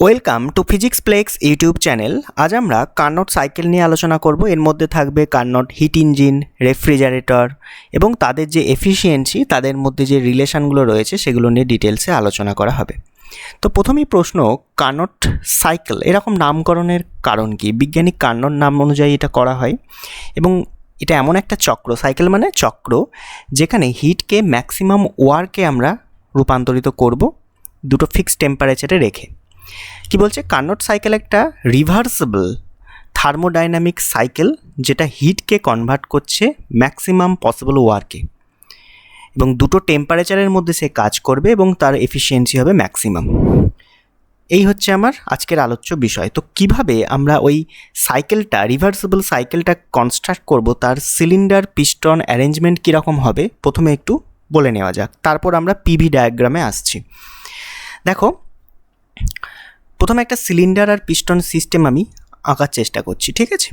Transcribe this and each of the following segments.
Welcome to physics plex YouTube channel. আজ আমরা Carnot cycle নিয়ে আলোচনা করব। এর মধ্যে থাকবে কার্নোট হিট ইঞ্জিন, রেফ্রিজারেটর এবং তাদের যে এফিসিয়েন্সি, তাদের মধ্যে যে রিলেশনগুলো রয়েছে সেগুলো নিয়ে ডিটেলসে আলোচনা করা হবে। তো প্রথমেই প্রশ্ন, কার্নোট সাইকেল এরকম নামকরণের কারণ কি? বিজ্ঞানিক কার্নোট নাম অনুযায়ী এটা করা হয় এবং এটা এমন একটা চক্র, সাইকেল মানে চক্র, যেখানে হিটকে ম্যাক্সিমাম ওয়ার্কে আমরা রূপান্তরিত করব দুটো ফিক্সড টেম্পারেচারে রেখে। কি বলছে? কার্নোট সাইকেল একটা রিভার্সিবল থার্মোডাইনামিক সাইকেল, যেটা হিটকে কনভার্ট করছে ম্যাক্সিমাম পসিবল ওয়ার্কে এবং দুটো টেম্পারেচারের মধ্যে সে কাজ করবে এবং তার এফিসিয়েন্সি হবে ম্যাক্সিমাম। এই হচ্ছে আমার আজকের আলোচ্য বিষয়। তো কিভাবে আমরা ওই সাইকেলটা, রিভার্সিবল সাইকেলটা কনস্ট্রাক্ট করব, তার সিলিন্ডার পিস্টন অ্যারেঞ্জমেন্ট কীরকম হবে প্রথমে একটু বলে নেওয়া যাক, তারপর আমরা পিভি ডায়াগ্রামে আসছি। দেখো, প্রথমে একটা সিলিন্ডার আর পিস্টন সিস্টেম আমি আঁকার চেষ্টা করছি, ঠিক আছে?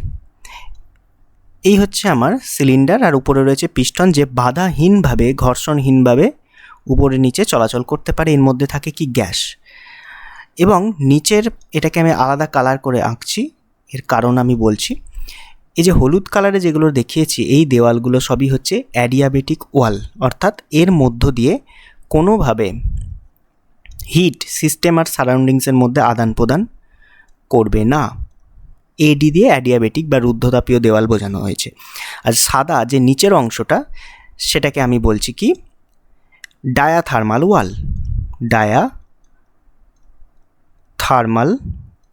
এই হচ্ছে আমার সিলিন্ডার আর উপরে রয়েছে পিস্টন, যে বাধাহীনভাবে, ঘর্ষণহীনভাবে উপরে নিচে চলাচল করতে পারে। এর মধ্যে থাকে কি? গ্যাস। এবং নিচের এটাকে আমি আলাদা কালার করে আঁকছি, এর কারণ আমি বলছি। এই যে হলুদ কালারে যেগুলো দেখিয়েছি, এই দেওয়ালগুলো সবই হচ্ছে অ্যাডিয়াবেটিক ওয়াল, অর্থাৎ এর মধ্য দিয়ে কোনোভাবে হিট সিস্টেম আর সারাউন্ডিংসের মধ্যে আদান প্রদান করবে না। এডি দিয়ে অ্যাডিয়াবেটিক বা রুদ্ধতাপীয় দেওয়াল বোঝানো হয়েছে। আর সাদা যে নিচের অংশটা, সেটাকে আমি বলছি কি? ডায়াথার্মাল ওয়াল। ডায়াথার্মাল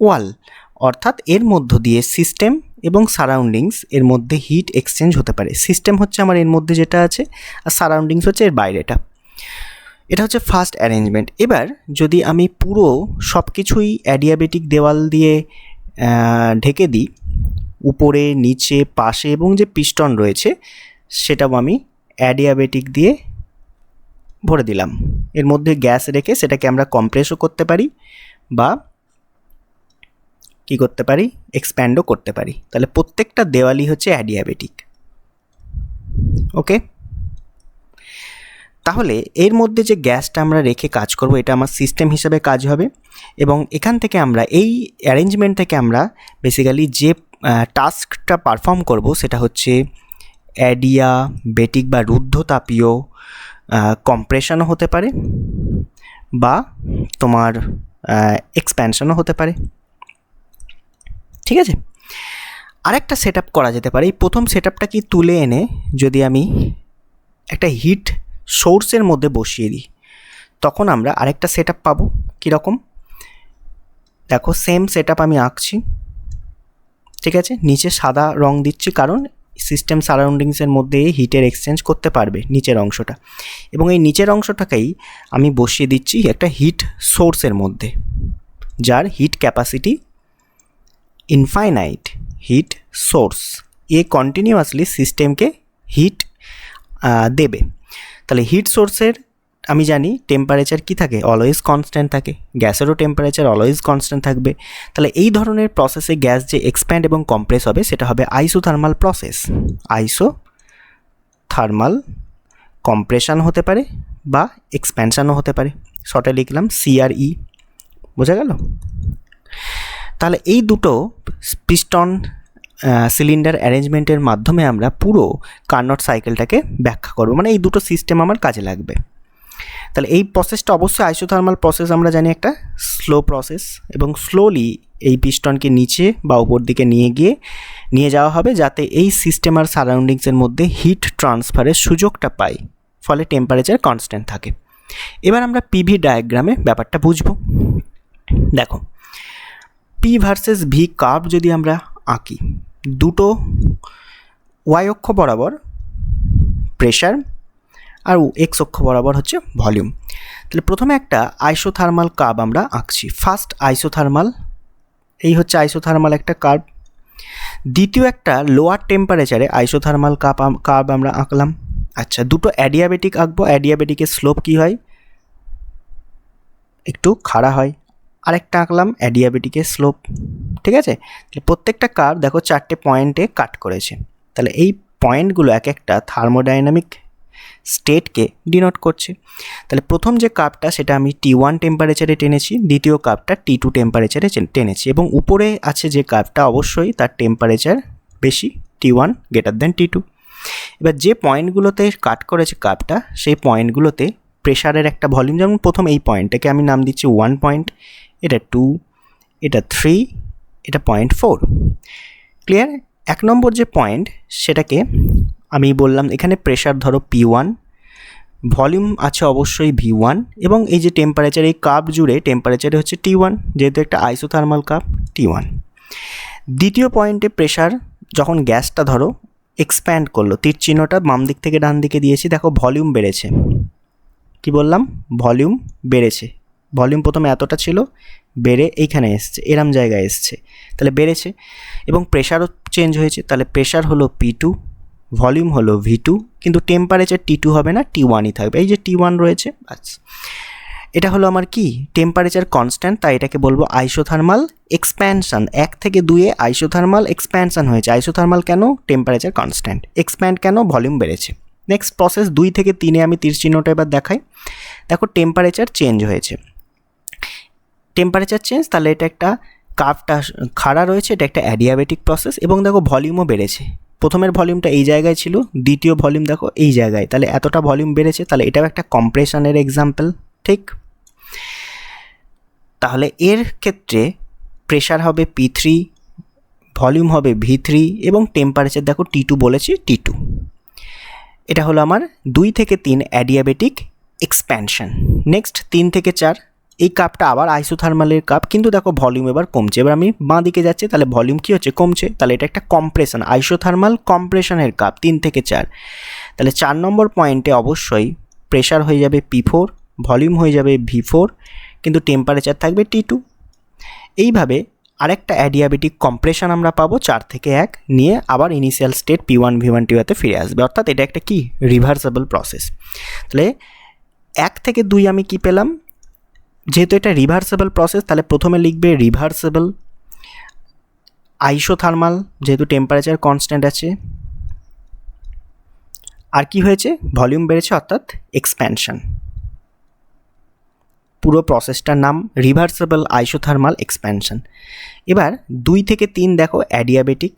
ওয়াল, অর্থাৎ এর মধ্য দিয়ে সিস্টেম এবং সারাউন্ডিংস এর মধ্যে হিট এক্সচেঞ্জ হতে পারে। সিস্টেম হচ্ছে আমার এর মধ্যে যেটা আছে, আর সারাউন্ডিংস হচ্ছে এর বাইরেটা। এটা হচ্ছে ফার্স্ট অ্যারেঞ্জমেন্ট। এবার যদি আমি পুরো সব কিছুই অ্যাডিয়াবেটিক দেওয়াল দিয়ে ঢেকে দিই, উপরে, নিচে, পাশে এবং যে পিস্টন রয়েছে সেটাও আমি অ্যাডিয়াবেটিক দিয়ে ভরে দিলাম। এর মধ্যে গ্যাস রেখে সেটাকে আমরা কম্প্রেসও করতে পারি বা কি করতে পারি? এক্সপ্যান্ডও করতে পারি। তাহলে প্রত্যেকটা দেওয়ালই হচ্ছে অ্যাডিয়াবেটিক। ওকে, তাহলে এর মধ্যে যে গ্যাসটা আমরা রেখে কাজ করব, এটা আমার সিস্টেম হিসেবে কাজ হবে এবং এখান থেকে আমরা, এই অ্যারেঞ্জমেন্ট থেকে আমরা বেসিক্যালি যে টাস্কটা পারফর্ম করব সেটা হচ্ছে অ্যাডিয়াবেটিক বা রুদ্ধতাপীয় কম্প্রেশনও হতে পারে বা তোমার এক্সপ্যানশনও হতে পারে, ঠিক আছে? আরেকটা সেট আপ করা যেতে পারে। এই প্রথম সেট আপটা কি তুলে এনে যদি আমি একটা হিট সোর্সের মধ্যে বসিয়ে দিই, তখন আমরা আরেকটা সেট আপ পাবো। কীরকম? দেখো, সেম সেট আপ আমি আঁকছি, ঠিক আছে? নিচে সাদা রং দিচ্ছি, কারণ সিস্টেম সারাউন্ডিংসের মধ্যে হিটের এক্সচেঞ্জ করতে পারবে নিচের অংশটা, এবং এই নিচের অংশটাকেই আমি বসিয়ে দিচ্ছি একটা হিট সোর্সের মধ্যে, যার heat capacity infinite. Heat source এ কন্টিনিউয়াসলি সিস্টেমকে হিট দেবে। তাহলে হিট সোর্সের আমি জানি টেম্পারেচার কি থাকে? অলওয়েজ কনস্ট্যান্ট থাকে। গ্যাসেরও টেম্পারেচার অলওয়েজ কনস্ট্যান্ট থাকবে। তাহলে এই ধরনের প্রসেসে গ্যাস যে এক্সপ্যান্ড এবং কম্প্রেস হবে সেটা হবে আইসোথার্মাল প্রসেস। আইসোথার্মাল কম্প্রেশন হতে পারে বা এক্সপ্যানশনও হতে পারে। শর্টে লিখলাম CRE। বোঝা গেল? তাহলে এই দুটো পিস্টন সিলিন্ডার অ্যারেঞ্জমেন্টের মাধ্যমে আমরা পুরো কার্নোট সাইকেলটাকে ব্যাখ্যা করব, মানে এই দুটো সিস্টেম আমার কাজে লাগবে। তাহলে এই প্রসেসটা অবশ্যই আইসোথার্মাল প্রসেস, আমরা জানি একটা স্লো প্রসেস, এবং স্লোলি এই পিস্টনকে নিচে বা উপর দিকে নিয়ে যাওয়া হবে, যাতে এই সিস্টেম আর সারাউন্ডিংসের মধ্যে হিট ট্রান্সফারের সুযোগটা পাই, ফলে টেম্পারেচার কনস্ট্যান্ট থাকে। এবার আমরা পিভি ডায়াগ্রামে ব্যাপারটা বুঝব। দেখো, পি ভার্সেস ভি কার্ভ যদি আমরা আঁকি, দুটো ওয়াই অক্ষ বরাবর প্রেশার আর এক্স অক্ষ বরাবর হচ্ছে ভলিউম। তাহলে প্রথমে একটা আইসোথার্মাল কার্ভ আমরা আঁকছি। ফার্স্ট আইসোথার্মাল, এই হচ্ছে আইসোথার্মাল একটা কার্ভ। দ্বিতীয় একটা লোয়ার টেম্পারেচারে আইসোথার্মাল কার্ভ আমরা আঁকলাম। আচ্ছা, দুটো অ্যাডিয়াবেটিক আঁকবো। অ্যাডিয়াবেটিকের স্লোপ কী হয়? একটু খাড়া হয়। আরেকটা আঁকলাম অ্যাডিয়াবেটিকের স্লোপ, ঠিক আছে? প্রত্যেকটা কার্ভ দেখো 4টে পয়েন্টে কাট করেছে। তাহলে এই পয়েন্টগুলো এক একটা থার্মোডাইনামিক স্টেটকে ডিনোট করছে। তাহলে প্রথম যে কার্ভটা সেটা আমি T1 টেম্পারেচারে টেনেছি, দ্বিতীয় কার্ভটা T2 টেম্পারেচারে টেনেছি, এবং উপরে আছে যে কার্ভটা অবশ্যই তার টেম্পারেচার বেশি, T1 গ্রেটার দেন T2। এবার যে পয়েন্টগুলোতে কাট করেছে কার্ভটা সেই পয়েন্টগুলোতে প্রেশারের একটা ভলিউম, যেমন প্রথম এই পয়েন্টটাকে আমি নাম দিচ্ছি 1 পয়েন্ট, এটা 2, এটা 3, এটা 0.4। ক্লিয়ার? 1 নম্বর যে পয়েন্ট সেটাকে আমি বললাম এখানে প্রেশার ধরো P1, ভলিউম আছে অবশ্যই V1, এবং এই যে টেম্পারেচার এই কার্ভ জুড়ে টেম্পারেচারে হচ্ছে T1, যেহেতু একটা আইসোথার্মাল কার্ভ T1। দ্বিতীয় পয়েন্টে প্রেশার যখন গ্যাসটা ধরো এক্সপ্যান্ড করলো, তীর চিহ্নটা বাম দিক থেকে ডান দিকে দিয়েছি, দেখো ভলিউম বেড়েছে। কি বললাম? ভলিউম বেড়েছে। ভলিউম প্রথমে এতটা ছিল, বেড়ে এইখানে এসছে, এরম জায়গায় এসছে, তাহলে বেড়েছে, এবং প্রেশারও চেঞ্জ হয়েছে, তাহলে প্রেশার হলো P2, ভলিউম হলো V2, কিন্তু টেম্পারেচার T2 হবে না, T1ই থাকবে। এই যে T1 রয়েছে, আচ্ছা এটা হলো আমার কি টেম্পারেচার কনস্ট্যান্ট, তাই এটাকে বলবো আইসোথার্মাল এক্সপ্যানশন। 1 থেকে 2-এ আইসোথার্মাল এক্সপ্যানশন হয়েছে। আইসোথার্মাল কেন? Temperature constant. এক্সপ্যান্ড কেন? ভলিউম বেড়েছে। নেক্সট প্রসেস 2 থেকে 3-এ আমি তীর চিহ্নটা এবার দেখাই। দেখো টেম্পারেচার চেঞ্জ হয়েছে, টেম্পারেচার চেঞ্জ, তাহলে এটা একটা কার্ভটা খাড়া রয়েছে, এটা একটা অ্যাডিয়াবেটিক প্রসেস, এবং দেখো ভলিউমও বেড়েছে। প্রথমের ভলিউমটা এই জায়গায় ছিল, দ্বিতীয় ভলিউম দেখো এই জায়গায়, তাহলে এতটা ভলিউম বেড়েছে, তাহলে এটাও একটা কম্প্রেশনের এক্সাম্পল, ঠিক? তাহলে এর ক্ষেত্রে প্রেশার হবে P3, ভলিউম হবে V3, এবং টেম্পারেচার দেখো T2 বলেছি, T2। এটা হলো আমার 2 থেকে 3 অ্যাডিয়াবেটিক এক্সপ্যানশন। নেক্সট 3 থেকে 4, এই কাপটা আবার আইসোথার্মালের কাপ, কিন্তু দেখো ভলিউম এবার কমছে। এবার আমি বাঁ দিকে যাচ্ছি, তাহলে ভলিউম কী হচ্ছে? কমছে, তাহলে এটা একটা কম্প্রেশন, আইসোথার্মাল কম্প্রেশনের কাপ 3 থেকে 4। তাহলে 4 নম্বর পয়েন্টে অবশ্যই প্রেশার হয়ে যাবে P4, ভলিউম হয়ে যাবে V4, কিন্তু টেম্পারেচার থাকবে T2। এইভাবে আরেকটা অ্যাডিয়াবেটিক কম্প্রেশন আমরা পাবো 4 থেকে 1 নিয়ে, আবার ইনিশিয়াল স্টেট P1 V1 T1-তে ফিরে আসবে, অর্থাৎ এটা একটা কি রিভার্সেবল প্রসেস। তাহলে 1 থেকে 2 আমি কি পেলাম? যেহেতু এটা রিভার্সেবল প্রসেস, তাহলে প্রথমে লিখবে রিভার্সেবল আইসোথার্মাল, যেহেতু টেম্পারেচার কনস্ট্যান্ট আছে, আর কি হয়েছে? ভলিউম বেড়েছে, অর্থাৎ এক্সপ্যানশন। পুরো প্রসেসটার নাম রিভার্সেবল আইসোথার্মাল এক্সপ্যানশন। এবার 2 থেকে 3 দেখো অ্যাডিয়াবেটিক,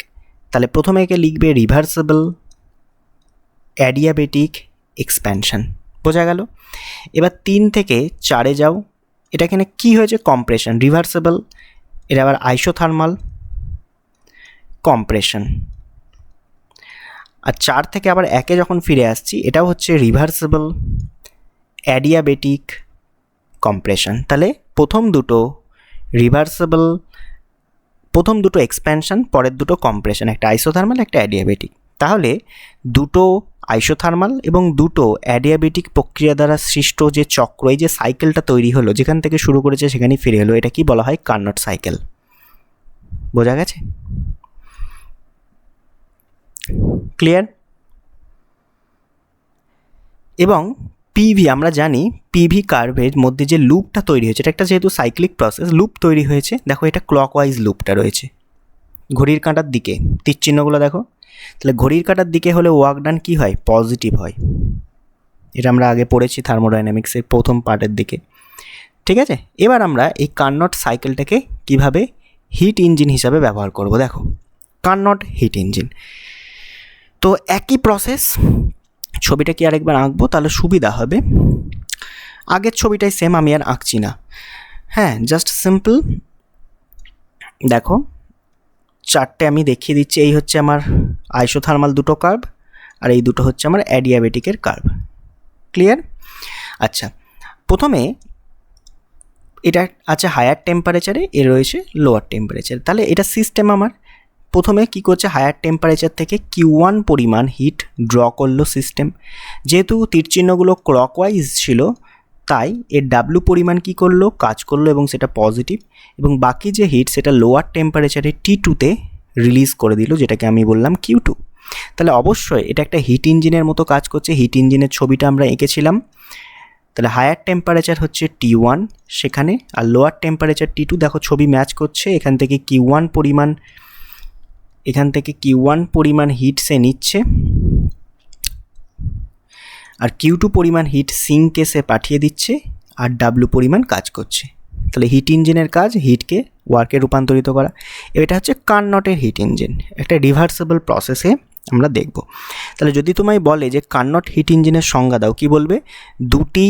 তাহলে প্রথমে একে লিখবে রিভার্সেবল অ্যাডিয়াবেটিক এক্সপ্যানশন, বোঝা গেল? এবার 3 থেকে 4-এ যাও, এটা এখানে কী হয়েছে? কম্প্রেশন, রিভার্সেবল, এটা আবার আইসোথার্মাল কম্প্রেশন। আর 4 থেকে আবার 1-এ যখন ফিরে আসছি, এটাও হচ্ছে রিভার্সেবল অ্যাডিয়াবেটিক কম্প্রেশন। তাহলে প্রথম দুটো রিভার্সেবল, প্রথম দুটো এক্সপ্যানশন, পরের দুটো কম্প্রেশন, একটা আইসোথার্মাল একটা অ্যাডিয়াবেটিক। তাহলে দুটো আইসোথার্মাল এবং দুটো অ্যাডিয়াবেটিক প্রক্রিয়া দ্বারা সৃষ্ট যে চক্র, এই যে সাইকেলটা তৈরি হলো, যেখান থেকে শুরু করেছে সেখানেই ফিরে এলো, এটা কি বলা হয়? Carnot cycle. বোঝা গেছে? ক্লিয়ার? এবং পিভি, আমরা জানি পিভি কার্ভের মধ্যে যে লুপটা তৈরি হয়েছে, এটা একটা যেহেতু সাইক্লিক প্রসেস, লুপ তৈরি হয়েছে। দেখো এটা ক্লকওয়াইজ লুপটা রয়েছে ঘড়ির কাঁটার দিকে, তীর চিহ্নগুলো দেখো। তাহলে ঘড়ির কাঁটার দিকে হলে ওয়ার্ক ডান কী হয়? পজিটিভ হয়। এটা আমরা আগে পড়েছি থার্মোডাইনামিক্সের প্রথম পার্টের দিকে, ঠিক আছে? এবার আমরা এই কার্নট সাইকেলটাকে কিভাবে হিট ইঞ্জিন হিসাবে ব্যবহার করব। দেখো কার্নট হিট ইঞ্জিন, তো একই প্রসেস। ছবিটা কি আরেকবার আঁকবো তাহলে সুবিধা হবে। আগের ছবিটাই সেম, আমি আর আঁকছি না। হ্যাঁ, জাস্ট সিম্পল দেখো, 4টে আমি দেখিয়ে দিচ্ছি। এই হচ্ছে আমার আইসোথার্মাল দুটো কার্ভ, আর এই দুটো হচ্ছে আমার অ্যাডিয়াবেটিকের কার্ভ। ক্লিয়ার? আচ্ছা, প্রথমে এটা আছে হায়ার টেম্পারেচারে, এর রয়েছে লোয়ার টেম্পারেচার। তাহলে এটা সিস্টেম আমার প্রথমে কি করছে? হায়ার টেম্পারেচার থেকে Q1 পরিমাণ হিট ড্র করলো সিস্টেম। যেহেতু তীরচিহ্নগুলো ক্লকওয়াইজ ছিল, তাই এর W পরিমাণ কি করলো? কাজ করলো, এবং সেটা পজিটিভ, এবং বাকি যে হিট সেটা লোয়ার টেম্পারেচারে T2-তে রিলিজ করে দিল, যেটাকে আমি বললাম Q2। তাহলে অবশ্যই এটা একটা হিট ইঞ্জিনের মতো কাজ করছে। হিট ইঞ্জিনের ছবিটা আমরা এঁকেছিলাম। তাহলে হায়ার টেম্পারেচার হচ্ছে T1 সেখানে, আর লোয়ার টেম্পারেচার T2। দেখো ছবি ম্যাচ করছে, এখান থেকে Q1 পরিমাণ হিট সে নিচ্ছে, আর Q2 পরিমাণ হিট সিঙ্কে সে পাঠিয়ে দিচ্ছে আর W পরিমাণ কাজ করছে। তাহলে হিট ইঞ্জিনের কাজ হিটকে ওয়ার্কে রূপান্তরিত করা। এটা হচ্ছে কার্নটের হিট ইঞ্জিন, একটা রিভার্সেবল প্রসেসে আমরা দেখব। তাহলে যদি তোমায় বলে যে কার্নট হিট ইঞ্জিনের সংজ্ঞা দাও, কি বলবে? দুটি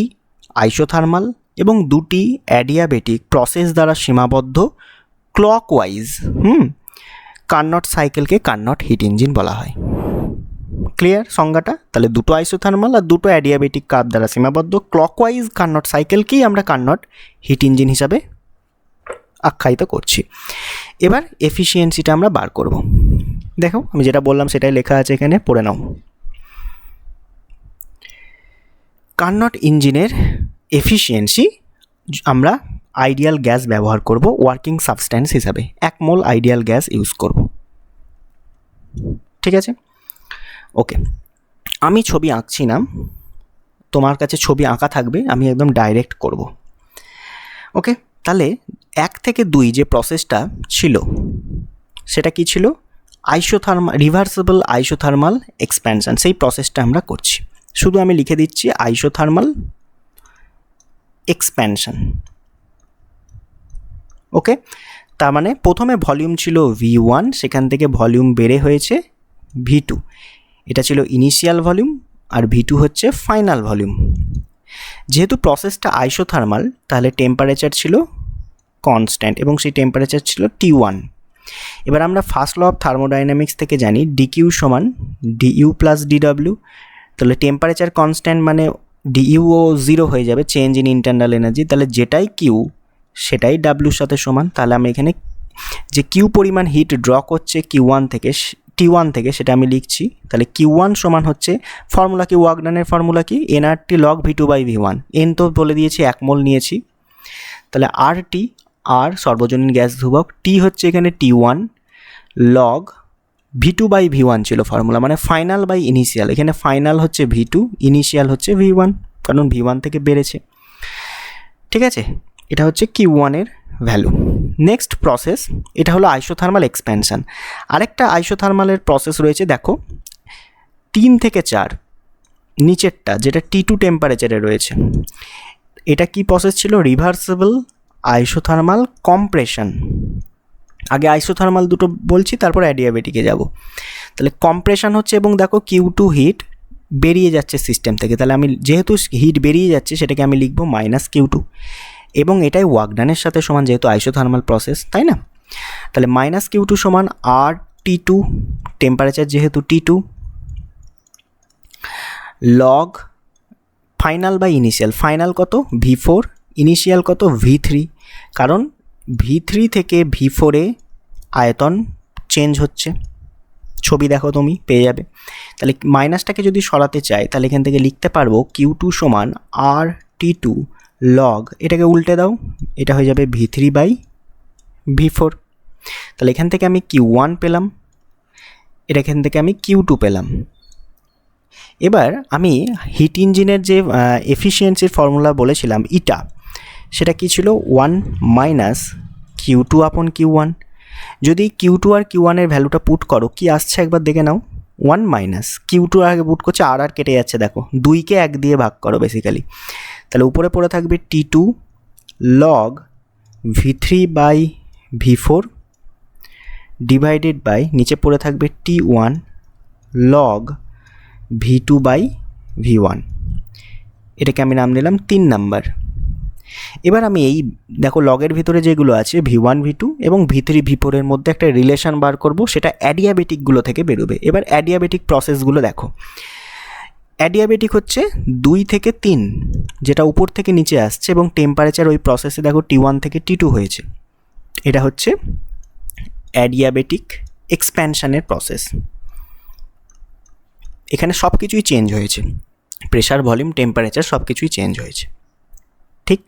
আইসোথার্মাল এবং দুটি অ্যাডিয়াবেটিক প্রসেস দ্বারা সীমাবদ্ধ ক্লকওয়াইজ কার্নট সাইকেলকে কার্নট হিট ইঞ্জিন বলা হয়। ক্লিয়ার সংজ্ঞাটা? তাহলে দুটো আইসোথার্মাল আর দুটো অ্যাডিয়াবেটিক কার্ভ দ্বারা সীমাবদ্ধ ক্লকওয়াইজ কার্নট সাইকেলকেই আমরা কার্নট হিট ইঞ্জিন হিসাবে আখ্যায়িত করছি। এবার এফিসিয়েন্সিটা আমরা বার করব। দেখো আমি যেটা বললাম সেটাই লেখা আছে এখানে, পড়ে নাও। কার্নট ইঞ্জিনের এফিসিয়েন্সি আমরা আইডিয়াল গ্যাস ব্যবহার করব ওয়ার্কিং সাবস্ট্যান্স হিসাবে, 1 মোল আইডিয়াল গ্যাস ইউজ করব। ঠিক আছে, ওকে। আমি ছবি আঁকছি না, তোমার কাছে ছবি আঁকা থাকবে, আমি একদম ডাইরেক্ট করব। ওকে, তাহলে 1 থেকে 2 যে প্রসেসটা ছিল সেটা কি ছিল? রিভার্সেবল আইসোথার্মাল এক্সপ্যানশন, সেই প্রসেসটা আমরা করছি। শুধু আমি লিখে দিচ্ছি আইসোথার্মাল এক্সপ্যানশন। ওকে, তার মানে প্রথমে ভলিউম ছিল V1, সেখান থেকে ভলিউম বেড়ে হয়েছে V2। এটা ছিল ইনিশিয়াল ভলিউম আর V2 হচ্ছে ফাইনাল ভলিউম। যেহেতু প্রসেসটা আইসোথার্মাল তাহলে টেম্পারেচার ছিল কনস্ট্যান্ট এবং সেই টেম্পারেচার ছিল T1। এবার আমরা ফার্স্ট ল অফ থার্মোডাইনামিক্স থেকে জানি DQ সমান DU প্লাস DW। তাহলে টেম্পারেচার কনস্ট্যান্ট মানে DU ও 0 হয়ে যাবে, চেঞ্জ ইন ইন্টারনাল এনার্জি। তাহলে যেটাই Q সেটাই ডাব্লিউর সাথে সমান। তাহলে আমি এখানে যে Q পরিমাণ হিট ড্র করছে T1 থেকে সেটা আমি লিখছি। তাহলে Q1 সমান হচ্ছে ফর্মুলা কি, ওয়ার্ক ডানের ফর্মুলা কি? nRT log V2/V1। n তো বলে দিয়েছি 1 মোল নিয়েছি, তাহলে RT আর সর্বজনীন গ্যাস ধ্রুবক, T হচ্ছে এখানে T1 log V2/V1 ছিল ফর্মুলা, মানে ফাইনাল বাই ইনিশিয়াল। এখানে ফাইনাল হচ্ছে V2, ইনিশিয়াল হচ্ছে V1, কারণ V1 থেকে বেড়েছে। ঠিক আছে, এটা হচ্ছে Q1 এর ভ্যালু। নেক্সট প্রসেস, এটা হলো আইসোথার্মাল এক্সপ্যানশন। আরেকটা আইসোথার্মালের প্রসেস রয়েছে, দেখো 3 থেকে 4 নিচেরটা, যেটা T2 টেম্পারেচারে রয়েছে। এটা কি প্রসেস ছিল? Reversible isothermal compression. আগে আইসোথার্মাল দুটো বলছি, তারপর অ্যাডিয়াবেটিকে যাব। তাহলে কম্প্রেশন হচ্ছে, এবং দেখো Q2 হিট বেরিয়ে যাচ্ছে সিস্টেম থেকে। তাহলে আমি যেহেতু হিট বেরিয়ে যাচ্ছে সেটাকে আমি লিখবো -Q2, এবং এটাই ওয়ার্ক ডানের সাথে সমান, যেহেতু আইসোথার্মাল প্রসেস, তাই না? তাহলে -Q2 সমান RT2, টেম্পারেচার যেহেতু T2, log final by initial. Final কত? V4, ইনিশিয়াল কত? V3, কারণ V3 থেকে V4-এ আয়তন চেঞ্জ হচ্ছে। ছবি দেখো, তুমি পেয়ে যাবে। তাহলে মাইনাসটাকে যদি সরাতে চাই তাহলে এখান থেকে লিখতে পারবো Q2 সমান RT2 লগ, এটাকে উল্টে দাও, এটা হয়ে যাবে V3/V4। তাহলে এখান থেকে আমি Q1 পেলাম, এখান থেকে আমি Q2 পেলাম। এবার আমি হিট ইঞ্জিনের যে এফিসিয়েন্সির ফর্মুলা বলেছিলাম ইটা, সেটা কি ছিল? 1 মাইনাস Q2/Q1। যদি Q2 আর Q1 এর ভ্যালুটা পুট করো, কি আসছে একবার দেখে নাও। 1 মাইনাস Q2 আগে পুট করছে, আর কেটে যাচ্ছে, দেখো 2কে 1 দিয়ে ভাগ করো বেসিক্যালি। তাহলে উপরে পড়ে থাকবে T2 log V3/V4 divided by, নিচে পড়ে থাকবে T1 লগ V2/V1। এটাকে আমি নাম দিলাম 3 নাম্বার। এবার আমি এই দেখো লগের ভিতরে যেগুলো আছে V1, V2 এবং V3, V4 এর মধ্যে একটা রিলেশন বার করব, সেটা অ্যাডিয়াবেটিকগুলো থেকে বেরোবে। এবার অ্যাডিয়াবেটিক প্রসেসগুলো দেখো। অ্যাডিয়াবেটিক হচ্ছে 2 থেকে 3, যেটা উপর থেকে নিচে আসছে, এবং টেম্পারেচার ওই প্রসেসে দেখো T1 থেকে T2 হয়েছে। এটা হচ্ছে অ্যাডিয়াবেটিক এক্সপ্যানশনের প্রসেস। এখানে সব কিছুই চেঞ্জ হয়েছে, প্রেশার, ভলিউম, টেম্পারেচার সব কিছুই চেঞ্জ হয়েছে। ঠিক,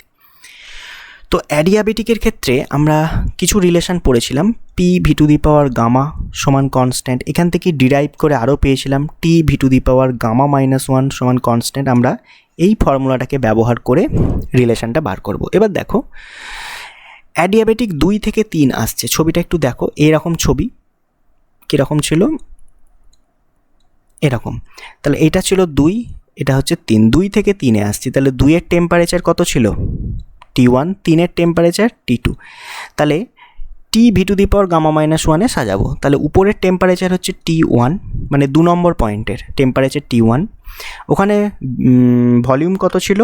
তো অ্যাডিয়াবেটিকের ক্ষেত্রে আমরা কিছু রিলেশন পড়েছিলাম। P(V2) সমান কনস্ট্যান্ট, এখান থেকে ডিরাইভ করে আরও পেয়েছিলাম T(V2) সমান কনস্ট্যান্ট। আমরা এই ফর্মুলাটাকে ব্যবহার করে রিলেশনটা বার করব। এবার দেখো অ্যাডিয়াবেটিক 2 থেকে 3 আসছে, ছবিটা একটু দেখো। এরকম ছবি কীরকম ছিল? এরকম। তাহলে এটা ছিল 2, এটা হচ্ছে 3, 2 থেকে 3-এ আসছি, তাহলে 2-এর টেম্পারেচার কত ছিল? T1, 3-এর টেম্পারেচার T2, তাহলে T(V⁻⁻1)-এ সাজাবো, তাহলে উপরের টেম্পারেচার হচ্ছে T1, মানে 2 নম্বর পয়েন্টের টেম্পারেচার T1, ওখানে ভলিউম কত ছিল?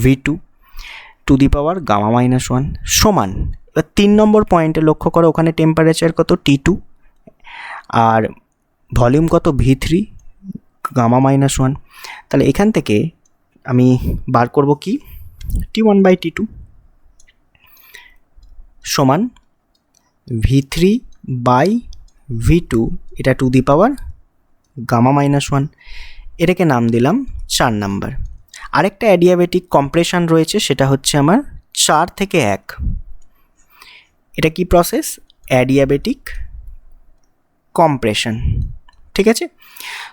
V2(Γ-1) সমান, এবার 3 নম্বর পয়েন্টে লক্ষ্য করো, ওখানে টেম্পারেচার কত? T2, আর ভলিউম কত? V3(Γ-1), তাহলে এখান থেকে আমি বার করব কি? T1/T2 সমান V3/V2, এটা Γ-1, এটাকে নাম দিলাম 4 নাম্বার। আরেকটা অ্যাডিয়াবেটিক কম্প্রেশন রয়েছে, সেটা হচ্ছে আমার 4 থেকে 1। এটা কি প্রসেস? অ্যাডিয়াবেটিক কম্প্রেশন, ঠিক আছে?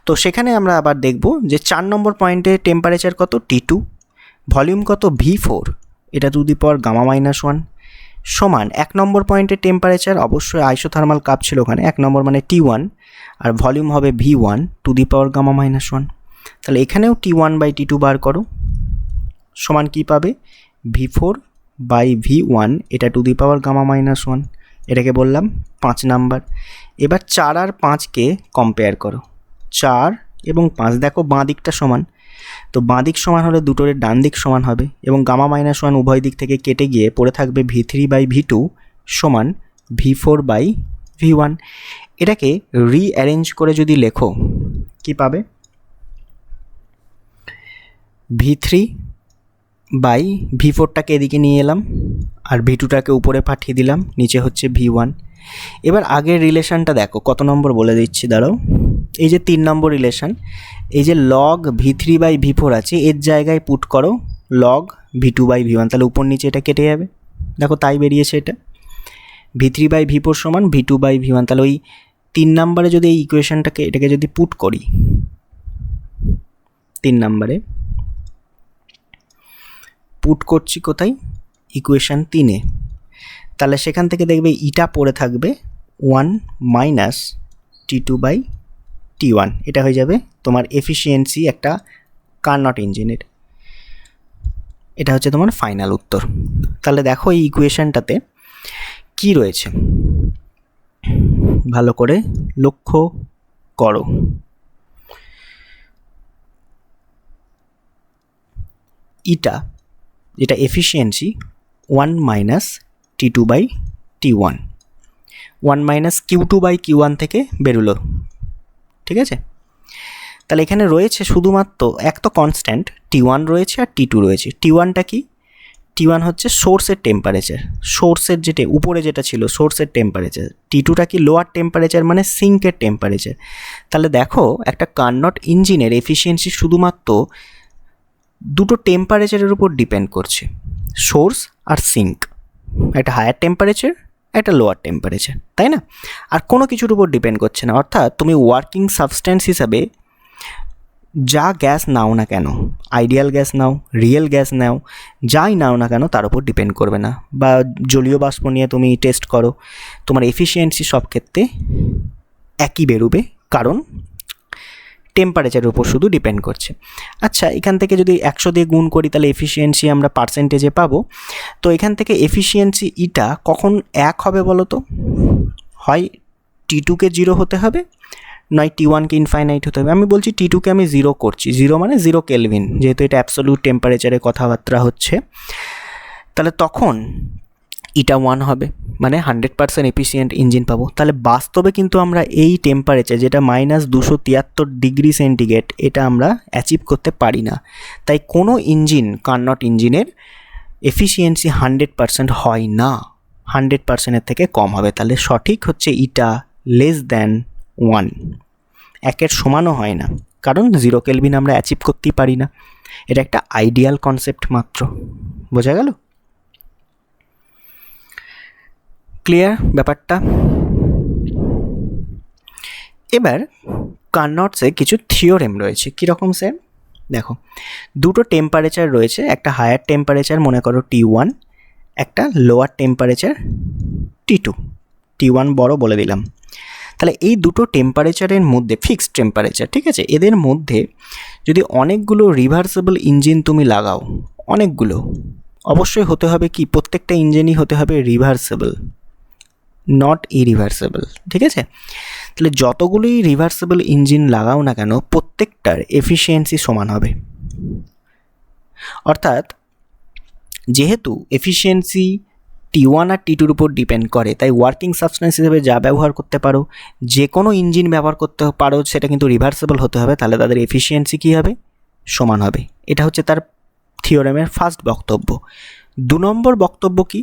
তো সেখানে আমরা আবার দেখব যে 4 নম্বর পয়েন্টে টেম্পারেচার কত? T2, ভলিউম কত? V4, এটা Γ-1 সমান 1 নম্বর পয়েন্টের টেম্পারেচার, অবশ্যই আইসোথার্মাল কাপ ছিল ওখানে, 1 নম্বর মানে T1, আর ভলিউম হবে V1 Γ-1, তাহলে এখানেও T1/T2 বার করো, সমান কি পাবে? V4/V1, এটা Γ-1, এটাকে বললাম 5 নাম্বার। এবার 4 আর 5কে কম্পেয়ার করো, 4 এবং 5, দেখো বাঁ দিকটা সমান, তো বাঁ দিক সমান হলে দুটোর ডান দিক সমান হবে, এবং Γ-1 উভয় দিক থেকে কেটে গিয়ে পড়ে থাকবে V3/V2 সমান V4/V1। এটাকে রিঅ্যারেঞ্জ করে যদি লেখো, কি পাবে? V3/V4টাকে এদিকে নিয়ে এলাম, আর V2টাকে উপরে পাঠিয়ে দিলাম, নিচে হচ্ছে V1। এবার আগের রিলেশনটা দেখো, কত নম্বর বলে দিচ্ছি, দাঁড়াও। এই যে 3 নম্বর রিলেশন, এই যে log V3/V4 আছে, এর জায়গায় পুট করো log V2/V1, তাহলে উপর নিচে এটা কেটে যাবে, দেখো তাই বেরিয়েছে। এটা V3/V4 সমান V2/V1, তাহলে ওই 3 নম্বরে যদি এই ইকুয়েশনটাকে, এটাকে যদি পুট করি 3 নম্বরে, পুট করছি কোথায়? ইকুয়েশন 3-এ, তাহলে সেখান থেকে দেখবে ইটা পড়ে থাকবে 1 - T2/T1, এটা হয়ে যাবে তোমার এফিসিয়েন্সি একটা কার্নট ইঞ্জিনের। এটা হচ্ছে তোমার ফাইনাল উত্তর। তাহলে দেখো এই ইকুয়েশনটাতে কি রয়েছে, ভালো করে লক্ষ্য করো। ইটা, যেটা এফিসিয়েন্সি, 1 - T2/T1, 1 - Q2/Q1 থেকে বেরোলো, ঠিক আছে? তাহলে এখানে রয়েছে শুধুমাত্র এক তো কনস্ট্যান্ট T1 রয়েছে আর T2 রয়েছে। T1টা কি? T1 হচ্ছে সোর্সের টেম্পারেচার, সোর্সের যেটা উপরে যেটা ছিল সোর্সের টেম্পারেচার। T2টা কি? লোয়ার টেম্পারেচার, মানে সিঙ্কের টেম্পারেচার। তাহলে দেখো একটা কার্নট ইঞ্জিনের এফিসিয়েন্সি শুধুমাত্র দুটো টেম্পারেচারের উপর ডিপেন্ড করছে, সোর্স আর সিঙ্ক, একটা হায়ার টেম্পারেচার, একটা লোয়ার টেম্পারেচার, তাই না? আর কোনো কিছুর উপর ডিপেন্ড করছে না। অর্থাৎ তুমি ওয়ার্কিং সাবস্ট্যান্স হিসাবে যা গ্যাস নাও না কেন, আইডিয়াল গ্যাস নাও, রিয়েল গ্যাস নাও, যাই নাও না কেন, তার উপর ডিপেন্ড করবে না। বা জলীয় বাষ্প নিয়ে তুমি টেস্ট করো, তোমার এফিসিয়েন্সি সব ক্ষেত্রে একই বেরোবে, কারণ টেম্পারেচারের উপর শুধু ডিপেন্ড করছে। আচ্ছা, এখান থেকে যদি 100 দিয়ে গুণ করি, তাহলে এফিসিয়েন্সি আমরা পার্সেন্টেজে পাবো। তো এখান থেকে এফিসিয়েন্সি ইটা কখন 1 হবে বলো তো? হয় T2কে 0 হতে হবে, নয় T1কে ইনফাইনাইট হতে হবে। আমি বলছি T2কে আমি 0 করছি, 0 মানে 0 কেলভিন, যেহেতু এটা অ্যাবসোলিউট টেম্পারেচারে কথাবার্তা হচ্ছে। তাহলে তখন ইটা 1 হবে, মানে 100% এফিসিয়েন্ট ইঞ্জিন পাবো। তাহলে বাস্তবে কিন্তু আমরা এই টেম্পারেচার, যেটা -273°C, এটা আমরা অ্যাচিভ করতে পারি না। তাই কোনো ইঞ্জিন, কার্নট ইঞ্জিনের এফিসিয়েন্সি 100% হয় না, 100%-এর থেকে কম হবে। তাহলে সঠিক হচ্ছে ইটা <1, 1-এর সমানও হয় না, কারণ 0 কেলভিন আমরা অ্যাচিভ করতেই পারি না। এটা একটা আইডিয়াল কনসেপ্ট মাত্র, বোঝা গেল? ক্লিয়ার ব্যাপারটা? এবার কার্নটসে কিছু থিওরেম রয়েছে। কীরকম স্যার? দেখো, দুটো টেম্পারেচার রয়েছে, একটা হায়ার টেম্পারেচার মনে করো T1, একটা লোয়ার টেম্পারেচার T2। T1 বড় বলে দিলাম। তাহলে এই দুটো টেম্পারেচারের মধ্যে ফিক্সড টেম্পারেচার, ঠিক আছে, এদের মধ্যে যদি অনেকগুলো রিভার্সেবল ইঞ্জিন তুমি লাগাও, অনেকগুলো, অবশ্যই হতে হবে কি, প্রত্যেকটা ইঞ্জিনই হতে হবে রিভার্সেবল, নট ইরিভার্সেবল, ঠিক আছে। তাহলে যতগুলোই রিভার্সেবল ইঞ্জিন লাগাও না কেন প্রত্যেকটার এফিসিয়েন্সি সমান হবে। অর্থাৎ যেহেতু এফিসিয়েন্সি T1 আর T2-র উপর ডিপেন্ড করে, তাই ওয়ার্কিং সাবস্টেন্স হিসেবে যা ব্যবহার করতে পারো, যে কোনো ইঞ্জিন ব্যবহার করতে পারো, সেটা কিন্তু রিভার্সেবল হতে হবে, তাহলে তাদের এফিসিয়েন্সি কী হবে, সমান হবে। এটা হচ্ছে তার থিওরেমের ফার্স্ট বক্তব্য। 2 নম্বর বক্তব্য কি,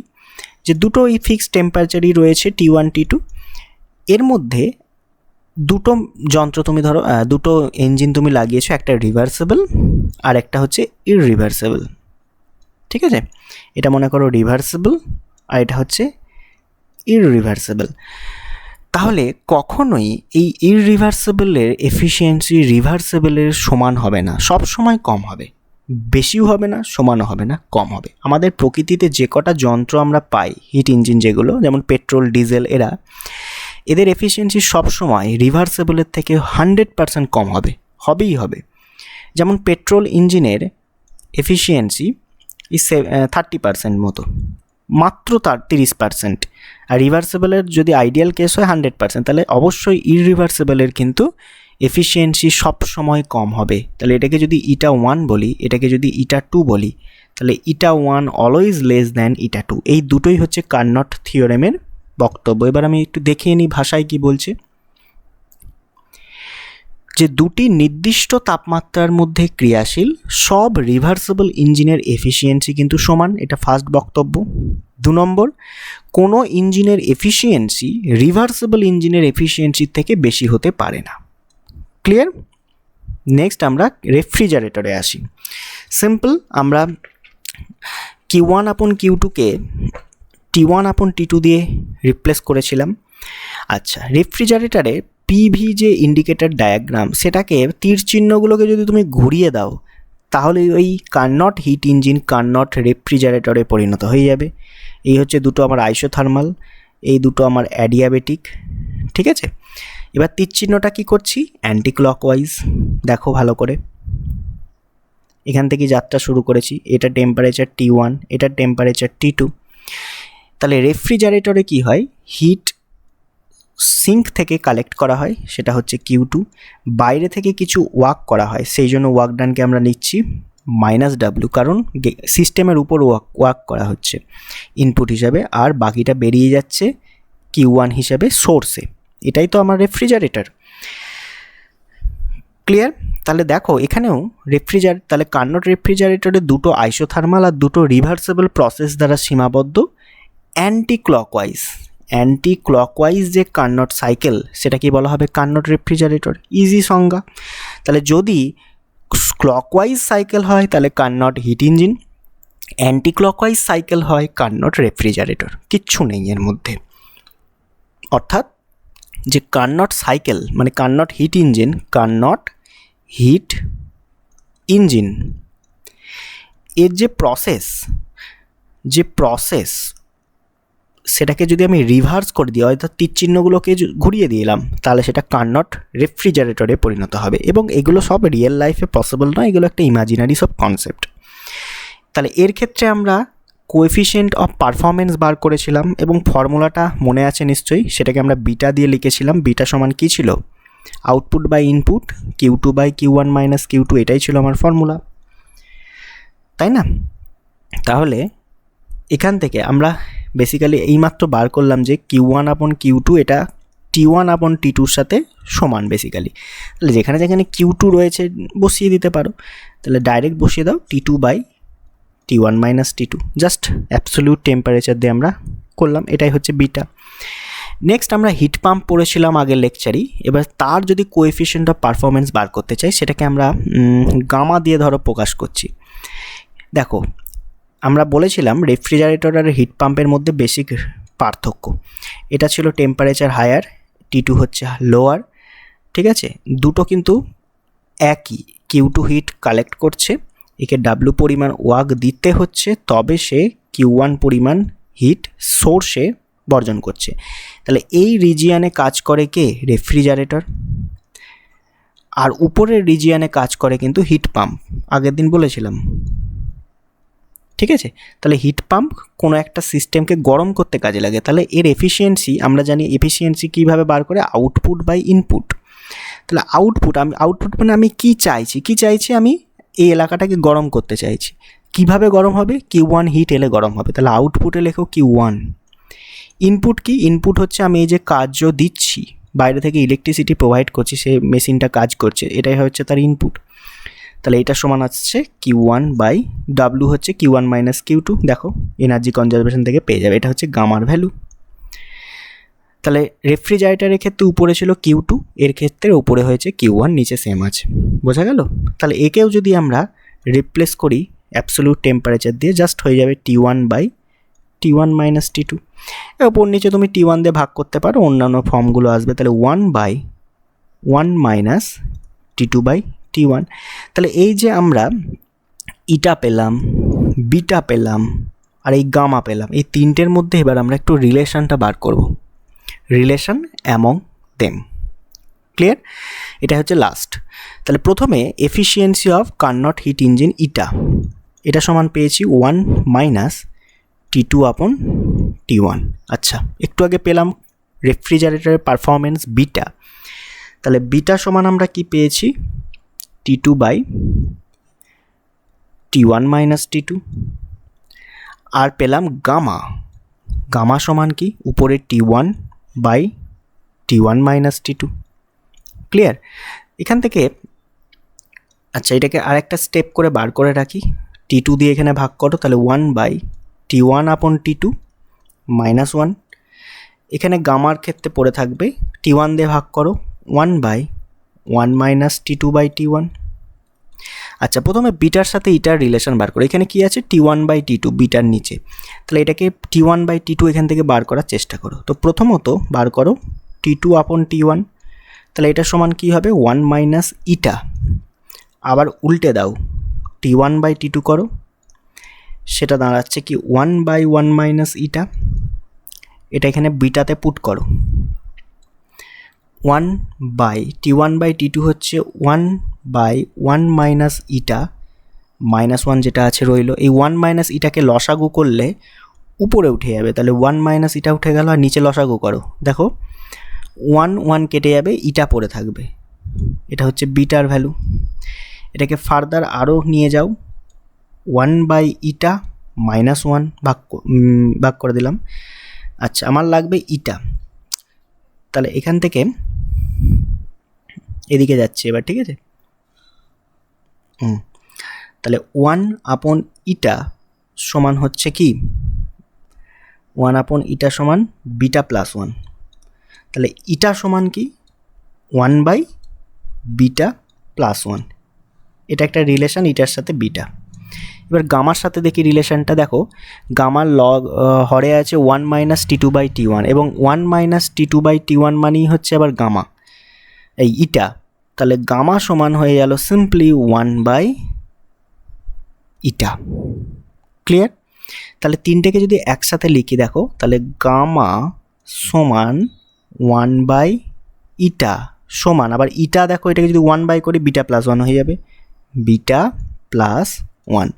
যে দুটো এই ফিক্সড টেম্পারেচারই রয়েছে T1 T2, এর মধ্যে দুটো যন্ত্র তুমি ধরো, দুটো ইঞ্জিন তুমি লাগিয়েছো, একটা রিভার্সেবল আর একটা হচ্ছে ইররিভার্সেবল, ঠিক আছে। এটা মনে করো রিভার্সেবল আর এটা হচ্ছে ইররিভার্সেবল। তাহলে কখনোই এই ইররিভার্সেবলের এফিসিয়েন্সি রিভার্সেবলের সমান হবে না, সব সময় কম হবে, বেশিও হবে না, সমানও হবে না, কম হবে। আমাদের প্রকৃতিতে যে কটা যন্ত্র আমরা পাই, হিট ইঞ্জিন যেগুলো, যেমন পেট্রোল, ডিজেল, এদের এফিসিয়েন্সি সবসময় রিভার্সেবলের থেকে 100% কম হবে, হবেই হবে। যেমন পেট্রোল ইঞ্জিনের এফিসিয়েন্সি 30% মতো, মাত্র তার 30%, আর রিভার্সেবলের যদি আইডিয়াল কেস হয় 100%, তাহলে অবশ্যই ইররিভার্সেবলের কিন্তু এফিসিয়েন্সি সব সময় কম হবে। তাহলে এটাকে যদি eta1 বলি, এটাকে যদি eta2 বলি, তাহলে eta1 always less than eta2। এই দুটোই হচ্ছে কার্নট থিওরেমের বক্তব্য। এবার আমি একটু দেখিয়ে নিই ভাষায় কি বলছে, যে দুটি নির্দিষ্ট তাপমাত্রার মধ্যে ক্রিয়াশীল সব রিভার্সেবল ইঞ্জিনের এফিসিয়েন্সি কিন্তু সমান, এটা ফার্স্ট বক্তব্য। 2 নম্বর, কোনো ইঞ্জিনের এফিসিয়েন্সি রিভার্সেবল ইঞ্জিনের এফিসিয়েন্সির থেকে বেশি হতে পারে না। ক্লিয়ার? নেক্সট আমরা রেফ্রিজারেটরে আসি। সিম্পল, আমরা Q1/Q2-কে T1/T2 দিয়ে রিপ্লেস করেছিলাম। আচ্ছা, রেফ্রিজারেটরে পিভি যে ইন্ডিকেটর ডায়াগ্রাম, সেটাকে তীর চিহ্নগুলোকে যদি তুমি ঘুরিয়ে দাও, তাহলে ওই কার্নট হিট ইঞ্জিন কার্নট রেফ্রিজারেটরে পরিণত হয়ে যাবে। এই হচ্ছে দুটো আমার আইসোথার্মাল, এই দুটো আমার অ্যাডিয়াবেটিক, ঠিক আছে। এবার তীর চিহ্নটা কী করছি, অ্যান্টি ক্লকওয়াইজ, দেখো ভালো করে, এখান থেকে যাত্রা শুরু করেছি। এটা টেম্পারেচার T1, এটা টেম্পারেচার T2। তাহলে রেফ্রিজারেটরে কি হয়, হিট সিঙ্ক থেকে কালেক্ট করা হয়, সেটা হচ্ছে Q2, বাইরে থেকে কিছু ওয়ার্ক করা হয়, সেই জন্য ওয়ার্ক ডানকে আমরা নিচ্ছি -W, কারণ সিস্টেমের উপর ওয়ার্ক করা হচ্ছে ইনপুট হিসাবে, আর বাকিটা বেরিয়ে যাচ্ছে Q1 হিসাবে সোর্সে। এটাই তো আমার রেফ্রিজারেটর। ক্লিয়ার? তাহলে দেখো এখানেও তাহলে কার্নট রেফ্রিজারেটরে দুটো আইসোথার্মাল আর দুটো রিভার্সেবল প্রসেস দ্বারা সীমাবদ্ধ। অ্যান্টি ক্লকওয়াইজ যে কার্নট সাইকেল, সেটা কি বলা হবে, কার্নট রেফ্রিজারেটর। ইজি সংজ্ঞা। তাহলে যদি ক্লকওয়াইজ সাইকেল হয় তাহলে Carnot heat engine, anti clockwise cycle হয় কার্নট রেফ্রিজারেটর, কিচ্ছু নেই এর মধ্যে। অর্থাৎ যে কার্নট সাইকেল মানে কার্নট হিট ইঞ্জিন, এর যে প্রসেস সেটাকে যদি আমি রিভার্স করে দিই, অর্থাৎ তীর চিহ্নগুলোকে ঘুরিয়ে দিলাম, তাহলে সেটা কার্নট রেফ্রিজারেটরে পরিণত হবে। এবং এগুলো সব রিয়েল লাইফে পসিবল নয়, এগুলো একটা ইমাজিনারি সব কনসেপ্ট। তাহলে এর ক্ষেত্রে আমরা কোএফিশিয়েন্ট অফ পারফরমেন্স বার করেছিলাম, এবং ফর্মুলাটা মনে আছে নিশ্চয়ই, সেটাকে আমরা বিটা দিয়ে লিখেছিলাম। বিটা সমান কী ছিল, output by input Q2/Q1 - Q2, এটাই ছিল আমার ফর্মুলা, তাই না? তাহলে এখান থেকে আমরা বেসিক্যালি এইমাত্র বার করলাম যে Q1/Q2 এটা T1/T2-র সাথে সমান বেসিক্যালি। তাহলে যেখানে যেখানে Q2 রয়েছে বসিয়ে দিতে পারো, তাহলে ডাইরেক্ট বসিয়ে দাও T2/T1 - T2, just absolute temperature দিয়ে আমরা করলাম, এটাই হচ্ছে বিটা। নেক্সট আমরা হিট পাম্প পড়েছিলাম আগের লেকচারেই। এবার তার যদি কোএফিশিয়েন্ট অফ পারফরমেন্স বার করতে চাই, সেটাকে আমরা গামা দিয়ে ধরো প্রকাশ করছি। দেখো আমরা বলেছিলাম রেফ্রিজারেটর আর হিট পাম্পের মধ্যে বেসিক পার্থক্য, এটা ছিল টেম্পারেচার হায়ার, T2 হচ্ছে লোয়ার, ঠিক আছে। দুটো কিন্তু একই, Q2 হিট কালেক্ট করছে, একে W পরিমাণ ওয়ার্ক দিতে হচ্ছে, তবে সে Q1 পরিমাণ হিট সোর্সে বর্জন করছে। তাহলে এই রিজিয়ানে কাজ করে কে? রেফ্রিজারেটর। আর উপরের রিজিয়ানে কাজ করে কিন্তু হিট পাম্প, আগের দিন বলেছিলাম, ঠিক আছে? তাহলে হিট পাম্প কোনো একটা সিস্টেমকে গরম করতে কাজে লাগে। তাহলে এর এফিসিয়েন্সি আমরা জানি, এফিসিয়েন্সি কীভাবে বার করে? Output by input. তাহলে আউটপুট মানে আমি কি চাইছি? আমি এই এলাকাটাকে গরম করতে চাইছি। কিভাবে গরম হবে? Q1 হিট এলে গরম হবে। তাহলে আউটপুটে লেখো Q1। ইনপুট কি? ইনপুট হচ্ছে আমি এই যে কার্য দিচ্ছি, বাইরে থেকে ইলেকট্রিসিটি প্রোভাইড করছি, সে মেশিনটা কাজ করছে, এটাই হচ্ছে তার ইনপুট। তাহলে এটা সমান আসছে Q1 বাই W হচ্ছে Q1 মাইনাস Q2। দেখো এনার্জি কনজারভেশন থেকে পেয়ে যাবে, এটা হচ্ছে গামার ভ্যালু। তাহলে রেফ্রিজারেটরের ক্ষেত্রে উপরে ছিল Q2, এর ক্ষেত্রে উপরে হয়েছে Q1, নিচে সেম আছে। বোঝা গেল? তাহলে একেও যদি আমরা রিপ্লেস করি অ্যাবসোলিউট টেম্পারেচার দিয়ে, জাস্ট হয়ে যাবে T1 by T1 minus T2। ওপর নিচে তুমি T1 দিয়ে ভাগ করতে পারো, অন্যান্য ফর্মগুলো আসবে। তাহলে 1 by 1 minus T2 by T1। তাহলে এই যে আমরা ইটা পেলাম, বিটা পেলাম, আর এই গামা পেলাম, এই তিনটের মধ্যে এবার আমরা একটু রিলেশনটা বার করব, রিলেশন অ্যামং দেম। ক্লিয়ার? এটা হচ্ছে লাস্ট। তাহলে প্রথমে efficiency of Carnot heat engine ইটা, এটা সমান পেয়েছি 1 মাইনাস T2 আপন T1। আচ্ছা, একটু আগে পেলাম রেফ্রিজারেটরের পারফরমেন্স বিটা, তাহলে বিটা সমান আমরা কি পেয়েছি? T2 by T1 minus T2। আর পেলাম গামা, গামা সমান কি? উপরে T1 by T1 minus T2। Clear? এখান থেকে আচ্ছা এটাকে আরেকটা স্টেপ করে বার করে রাখি, T2 দিয়ে এখানে ভাগ করো, তাহলে 1 বাই T1 আপন T2 মাইনাস 1। এখানে গামার ক্ষেত্রে পড়ে থাকবে T1 দিয়ে ভাগ করো, 1 by 1 minus T2 by T1। আচ্ছা, প্রথমে বিটার সাথে ইটার রিলেশন বার করো। এখানে কি আছে? T1 বাই T2, বিটার নিচে। তাহলে এটাকে T1 বাই T2 এখান থেকে বার করার চেষ্টা করো। তো প্রথমত বার করো T2 আপন T1, তাহলে এটা সমান কি হবে? 1 মাইনাস ইটা। আবার উল্টে দাও, T1 বাই T2 করো, সেটা দাঁড়াচ্ছে কি? 1 বাই 1 মাইনাস ইটা। এটা এখানে বিটাতে পুট করো, 1 বাই T1 বাই T2 হচ্ছে 1 বাই 1 মাইনাস ইটা মাইনাস 1, যেটা আছে রইলো। এই 1 মাইনাস ইটাকে লসাগু করলে উপরে উঠে যাবে, তাহলে 1 মাইনাস ইটা উঠে গেল, আর নিচে লসাগু করো, দেখো 1 1 কেটে যাবে, ইটা পড়ে থাকবে। এটা হচ্ছে বিটার ভ্যালু। এটাকে ফার্দার আরও নিয়ে যাও, 1 বাই ইটা মাইনাস 1 ভাগ করে দিলাম। আচ্ছা, আমার লাগবে ইটা, তাহলে এখান থেকে এদিকে যাচ্ছে এবার, ঠিক আছে? তাহলে 1 আপন ইটা সমান হচ্ছে কি? 1 আপন ইটা সমান বিটা প্লাস 1। তাহলে ইটা সমান কি? 1 বাই বিটা প্লাস 1। এটা একটা রিলেশন ইটার সাথে বিটা। এবার গামার সাথে দেখি রিলেশনটা, দেখো গামার লগ হরে আছে 1 মাইনাস T2 বাই T1, এবং 1 মাইনাস T2 বাই T1 মানেই হচ্ছে আবার গামা, এই ইটা। তাহলে গামা সমান হয়ে গেল সিম্পলি 1 বাই ইটা। ক্লিয়ার? তাহলে তিনটেকে যদি একসাথে লিখি, দেখো তাহলে গামা সমান 1 বাই ইটা সমান, আবার ইটা দেখো এটাকে যদি 1 বাই করি বিটা প্লাস 1 হয়ে যাবে, বিটা প্লাস 1।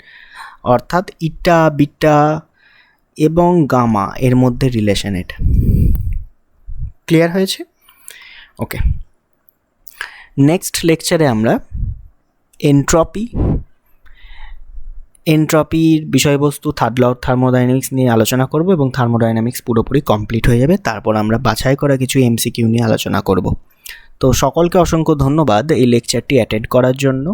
অর্থাৎ ইটা, বিটা এবং গামা এর মধ্যে রিলেশন এটা। ক্লিয়ার হয়েছে? ওকে, নেক্সট লেকচারে আমরা এন্ট্রপির বিষয়বস্তু থার্ড ল অফ থার্মোডাইনামিক্স নিয়ে আলোচনা করব, এবং থার্মোডাইনামিক্স পুরোপুরি কমপ্লিট হয়ে যাবে। তারপর আমরা বাছাই করা কিছু এমসিকিউ নিয়ে আলোচনা করব। তো সকলকে অসংখ্য ধন্যবাদ এই লেকচারটি অ্যাটেন্ড করার জন্য।